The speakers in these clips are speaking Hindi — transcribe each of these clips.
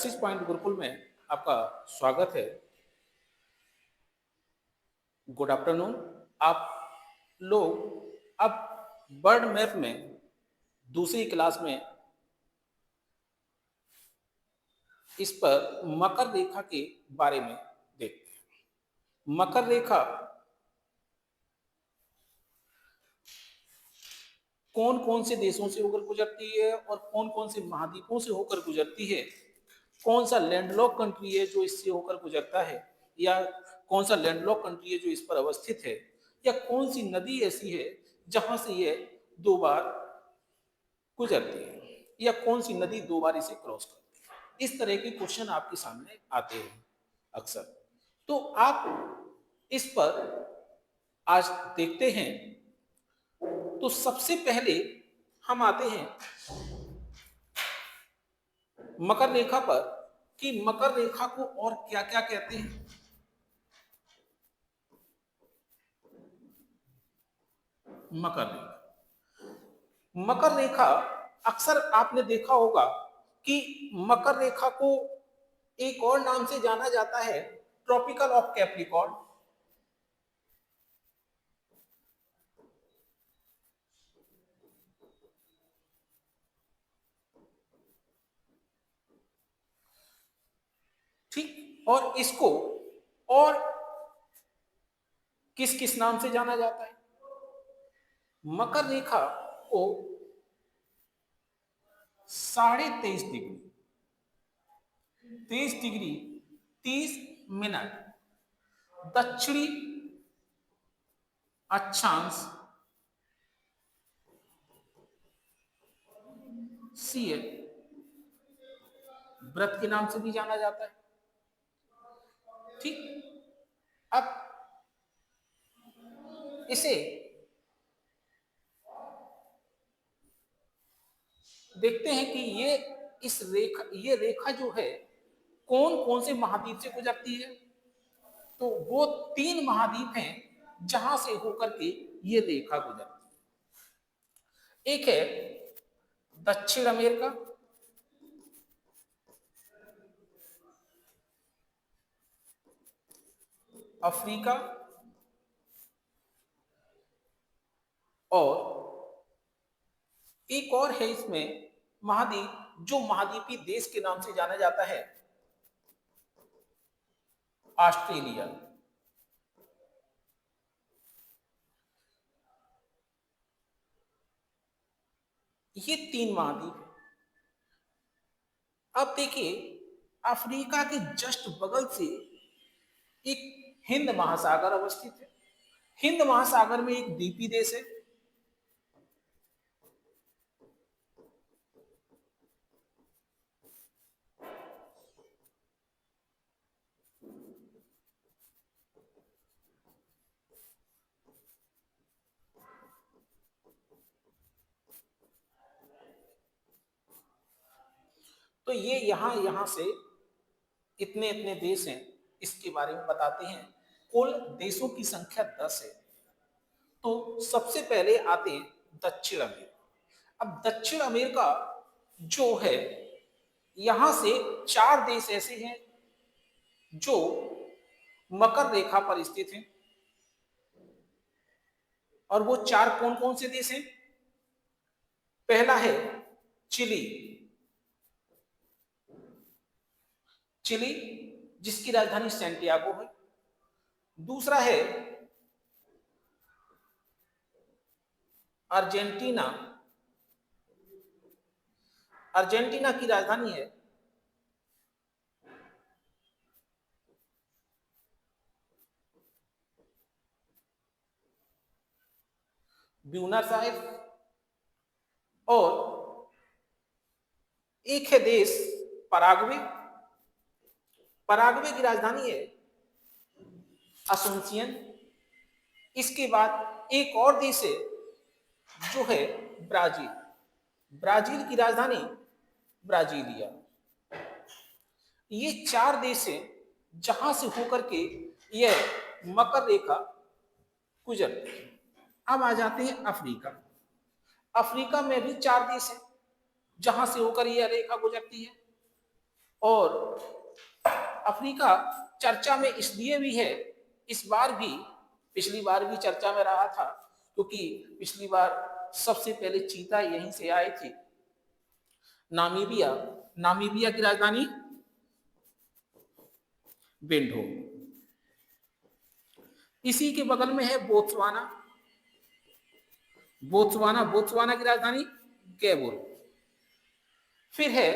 सिक्स पॉइंट गुरुकुल में आपका स्वागत है। Good afternoon. आप लोग अब बर्ड मैप में दूसरी क्लास में इस पर मकर रेखा के बारे में देखते हैं। मकर रेखा कौन कौन से देशों से होकर गुजरती है और कौन कौन से महाद्वीपों से होकर गुजरती है, कौन सा लैंडलॉक कंट्री है जो इससे होकर गुजरता है, या कौन सा लैंडलॉक कंट्री है जो इस पर अवस्थित है, या कौन सी नदी ऐसी है जहां से ये दो बार गुजरती है, या कौन सी नदी दो बार इसे क्रॉस करती है। इस तरह के क्वेश्चन आपके सामने आते हैं अक्सर। तो आप इस पर आज देखते हैं। तो सबसे पहले हम आते हैं मकर रेखा पर कि मकर रेखा को और क्या क्या कहते हैं। मकर रेखा, मकर रेखा अक्सर आपने देखा होगा कि मकर रेखा को एक और नाम से जाना जाता है, ट्रॉपिकल ऑफ कैप्रिकॉर्न। ठीक, और इसको और किस किस नाम से जाना जाता है? मकर रेखा को 23.5 डिग्री, 23 डिग्री 30 मिनट दक्षिणी अक्षांश सीएल व्रत के नाम से भी जाना जाता है। ठीक, अब इसे देखते हैं कि ये रेखा जो है कौन कौन से महाद्वीप से गुजरती है। तो वो 3 महाद्वीप हैं जहां से होकर के ये रेखा गुजरती है। एक है दक्षिण अमेरिका, अफ्रीका और एक और है इसमें महाद्वीप जो महाद्वीपी देश के नाम से जाना जाता है, ऑस्ट्रेलिया। ये 3 महाद्वीप है। अब देखिए, अफ्रीका के जस्ट बगल से एक हिंद महासागर अवस्थित है। हिंद महासागर में एक द्वीपी देश है। तो ये यहां से इतने इतने देश हैं, इसके बारे में बताते हैं। कुल देशों की संख्या 10 है। तो सबसे पहले आते हैं दक्षिण अमेरिका। अब दक्षिण अमेरिका जो है, यहां से 4 देश ऐसे हैं जो मकर रेखा पर स्थित हैं। और वो 4 कौन कौन से देश हैं? पहला है चिली, चिली जिसकी राजधानी सैंटियागो है। दूसरा है अर्जेंटीना, अर्जेंटीना की राजधानी है ब्यूनस आयर्स। और एक है देश पराग्वे, पराग्वे की राजधानी है असुनसियन। इसके बाद एक और देश है जो है ब्राजील, ब्राजील की राजधानी ब्राजीलिया। ये 4 देश हैं जहां से होकर के यह मकर रेखा गुजरती है। अब आ जाते हैं अफ्रीका। अफ्रीका में भी 4 देश हैं जहां से होकर यह रेखा गुजरती है। और अफ्रीका चर्चा में इसलिए भी है, इस बार भी, पिछली बार भी चर्चा में रहा था, क्योंकि पिछली बार सबसे पहले चीता यहीं से आए थे, नामीबिया। नामीबिया की राजधानी विंडो। इसी के बगल में है बोत्सवाना। बोत्सवाना की राजधानी गैबोर। फिर है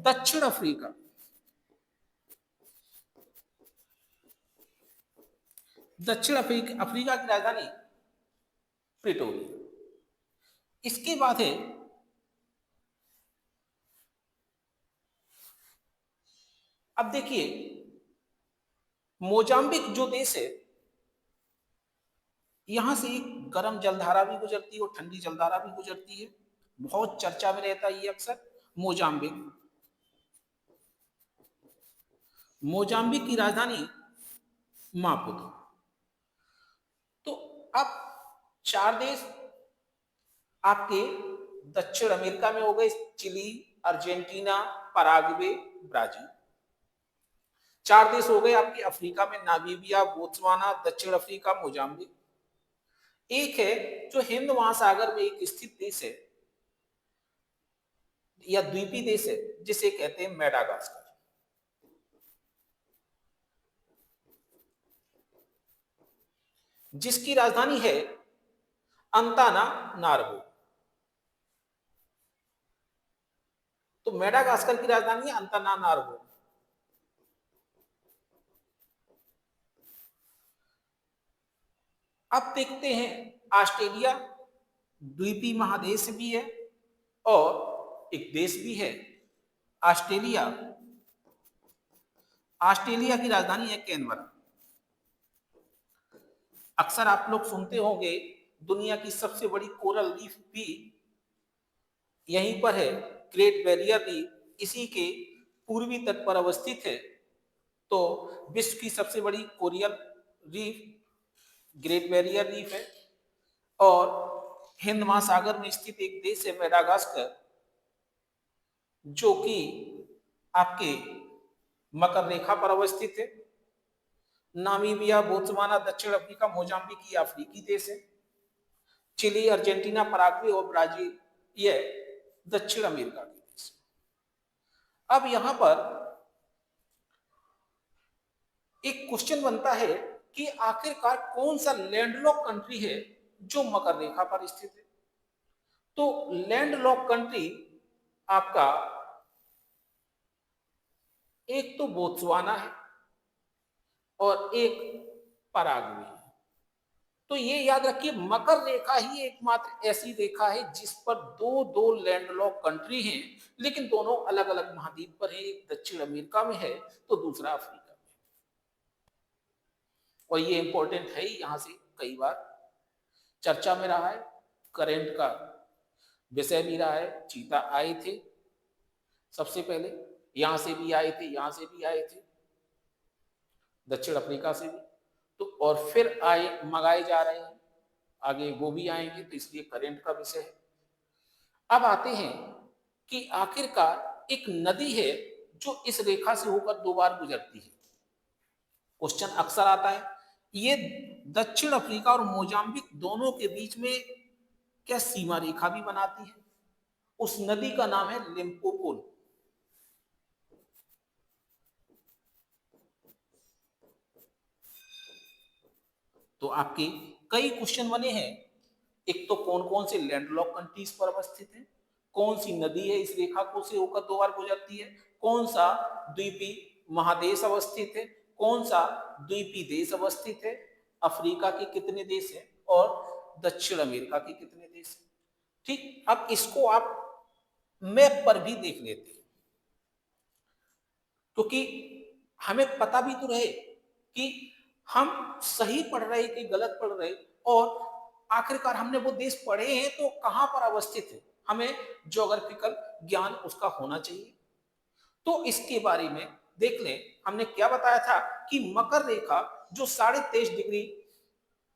दक्षिण अफ्रीका। दक्षिण अफ्रीका की राजधानी प्रिटोरिया। इसके बाद है अब देखिए मोजाम्बिक जो देश है, यहां से एक गर्म जलधारा भी गुजरती है और ठंडी जलधारा भी गुजरती है, बहुत चर्चा में रहता है ये अक्सर। मोजाम्बिक। मोजाम्बिक की राजधानी मापुतो। तो अब 4 देश आपके दक्षिण अमेरिका में हो गए, चिली, अर्जेंटीना, पराग्वे, ब्राजील। 4 देश हो गए आपके अफ्रीका में, नामीबिया, बोत्सवाना, दक्षिण अफ्रीका, मोजाम्बिक। एक है जो हिंद महासागर में एक स्थित देश है या द्वीपी देश है, जिसे कहते हैं मेडागास्कर। जिसकी राजधानी है अंताना नार्गो। तो मेडागास्कर की राजधानी है अंताना नार्गो। अब देखते हैं ऑस्ट्रेलिया, द्वीपी महादेश भी है और एक देश भी है ऑस्ट्रेलिया। ऑस्ट्रेलिया की राजधानी है कैनबरा। अक्सर आप लोग सुनते होंगे दुनिया की सबसे बड़ी कोरल रीफ भी यहीं पर है, ग्रेट बैरियर रीफ इसी के पूर्वी तट पर अवस्थित है। तो विश्व की सबसे बड़ी coral reef great barrier reef है और हिंद महासागर में स्थित एक देश है मेडागास्कर, जो कि आपके मकर रेखा पर अवस्थित है। नामीबिया, बोत्सवाना, दक्षिण अफ्रीका, मोजाम्बिक ये अफ्रीकी देश है। चिली, अर्जेंटीना, पराग्वे और ब्राजील ये दक्षिण अमेरिका के देश। अब यहां पर एक क्वेश्चन बनता है कि आखिरकार कौन सा लैंडलॉक कंट्री है जो मकर रेखा पर स्थित है। तो लैंडलॉक कंट्री आपका एक तो बोत्सवाना है और एक पराग्वे है। तो ये याद रखिए मकर रेखा ही एकमात्र ऐसी रेखा है जिस पर दो दो लैंडलॉक कंट्री हैं, लेकिन दोनों अलग अलग महाद्वीप पर है। एक दक्षिण अमेरिका में है तो दूसरा अफ्रीका में। और ये इंपॉर्टेंट है, यहां से कई बार चर्चा में रहा है, करंट का विषय भी रहा है। चीता आए थे सबसे पहले, यहां से भी आए थे, यहां से भी आए थे, दक्षिण अफ्रीका से भी। तो और फिर आए, मंगाए जा रहे हैं, आगे वो भी आएंगे, तो इसलिए करंट का विषय है। अब आते हैं कि आखिरकार एक नदी है जो इस रेखा से होकर 2 बार गुजरती है। क्वेश्चन अक्सर आता है, ये दक्षिण अफ्रीका और मोजाम्बिक दोनों के बीच में क्या सीमा रेखा भी बनाती है? उस नदी का नाम है लिम्पोपो। तो आपके कई क्वेश्चन बने हैं। एक तो कौन कौन से लैंडलॉक कंट्रीज पर अवस्थित है, कौन सी नदी है इस रेखा को से होकर 2 बार गुजरती है, कौन सा द्वीपी महादेश अवस्थित है, कौन सा द्वीपी देश अवस्थित है, अफ्रीका के कितने देश हैं और दक्षिण अमेरिका के कितने देश हैं। ठीक, अब इसको आप मैप पर भी देख लेते हैं, क्योंकि हमें पता भी तो रहे कि हम सही पढ़ रहे कि गलत पढ़ रहे, और आखिरकार हमने वो देश पढ़े हैं तो कहां पर अवस्थित है, हमें ज्योग्राफिकल ज्ञान उसका होना चाहिए। तो इसके बारे में देख लें, हमने क्या बताया था कि मकर रेखा जो 23.5 डिग्री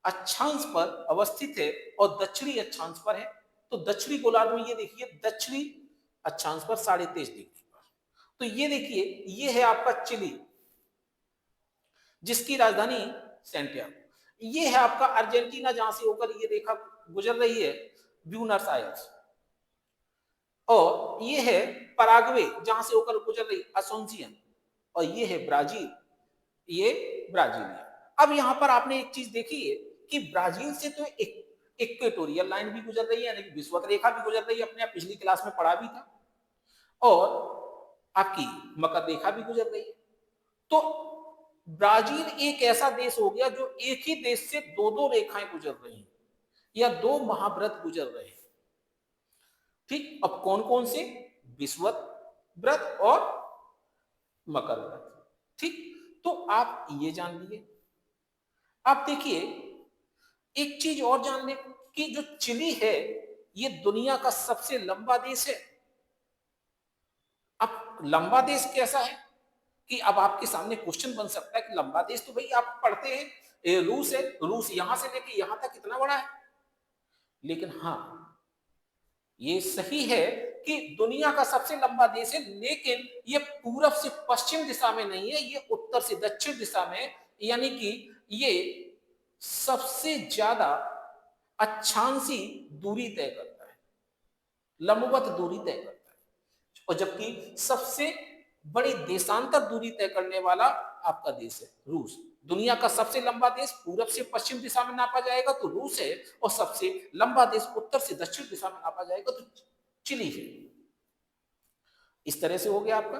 अक्षांश पर अवस्थित है और दक्षिणी अक्षांश पर है। तो दक्षिणी गोलार्ध में ये देखिए दक्षिणी अक्षांश पर 23.5 डिग्री पर, तो ये देखिए, ये है आपका चिली, जिसकी राजधानी सैंटियागो। ये है आपका अर्जेंटीना, जहां से होकर ये रेखा गुजर रही है, ब्यूनस आयर्स। और ये है पराग्वे, जहां से होकर गुजर रही असोंसियन। और ये है ब्राजील, ये ब्राजील है। अब यहां पर आपने एक चीज देखी है कि ब्राजील से तो एक इक्वेटोरियल लाइन भी गुजर रही है, यानी कि विषुवत रेखा भी गुजर रही है, अपने आप पिछली क्लास में पढ़ा भी था। और आपकी मकर रेखा भी गुजर रही है। तो ब्राजील एक ऐसा देश हो गया जो एक ही देश से दो दो रेखाएं गुजर रही हैं, या दो महाव्रत गुजर रहे हैं। ठीक, अब कौन कौन से? विषुवत व्रत और मकर व्रत। ठीक, तो आप ये जान लिए। आप देखिए, एक चीज और जान ले कि जो चिली है, ये दुनिया का सबसे लंबा देश है। अब लंबा देश कैसा है कि अब आपके सामने क्वेश्चन बन सकता है कि लंबा देश तो भाई आप पढ़ते हैं, रूस है, रूस यहां से लेके यहां तक कितना बड़ा है। लेकिन हाँ, ये सही है कि दुनिया का सबसे लंबा देश है, लेकिन ये पूरब से पश्चिम दिशा में नहीं है, ये उत्तर से दक्षिण दिशा में, यानी कि ये सबसे ज्यादा अक्षांशी दूरी तय करता है, लंबवत दूरी तय करता है। और जबकि सबसे बड़ी देशांतर दूरी तय करने वाला आपका देश है रूस। दुनिया का सबसे लंबा देश पूरब से पश्चिम दिशा में नापा जाएगा तो रूस है, और सबसे लंबा देश उत्तर से दक्षिण दिशा में नापा जाएगा तो चिली है। इस तरह से हो गया आपका।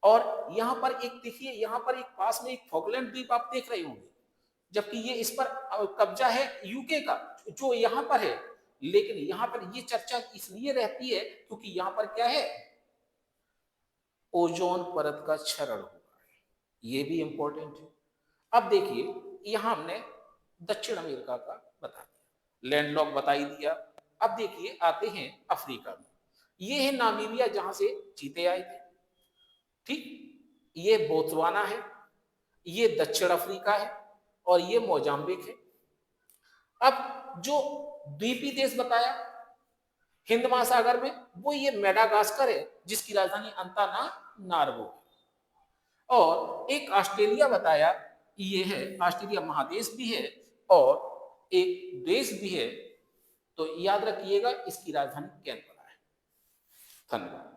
और यहां पर एक देखिए, यहां पर एक पास में एक फॉकलैंड द्वीप आप देख रहे होंगे, जबकि ये इस पर कब्जा है यूके का, जो यहां पर है। लेकिन यहां पर ये चर्चा इसलिए रहती है क्योंकि यहां पर क्या है, ओजोन परत का क्षरण होगा, ये भी इंपॉर्टेंट है। अब देखिए, यहां हमने दक्षिण अमेरिका का बता दिया, लैंडलॉक बता ही दिया। अब देखिए, आते हैं अफ्रीका में। ये है नामीबिया, जहां से चीते आए थे। ठीक, ये बोत्सवाना है, ये दक्षिण अफ्रीका है, और ये मोजाम्बिक है। अब जो द्वीपी देश बताया हिंद महासागर में, वो ये मेडागास्कर है, जिसकी राजधानी अंतानानार्वो है। और एक ऑस्ट्रेलिया बताया, ये है ऑस्ट्रेलिया महादेश भी है और एक देश भी है। तो याद रखिएगा, इसकी राजधानी कैनबरा है। धन्यवाद।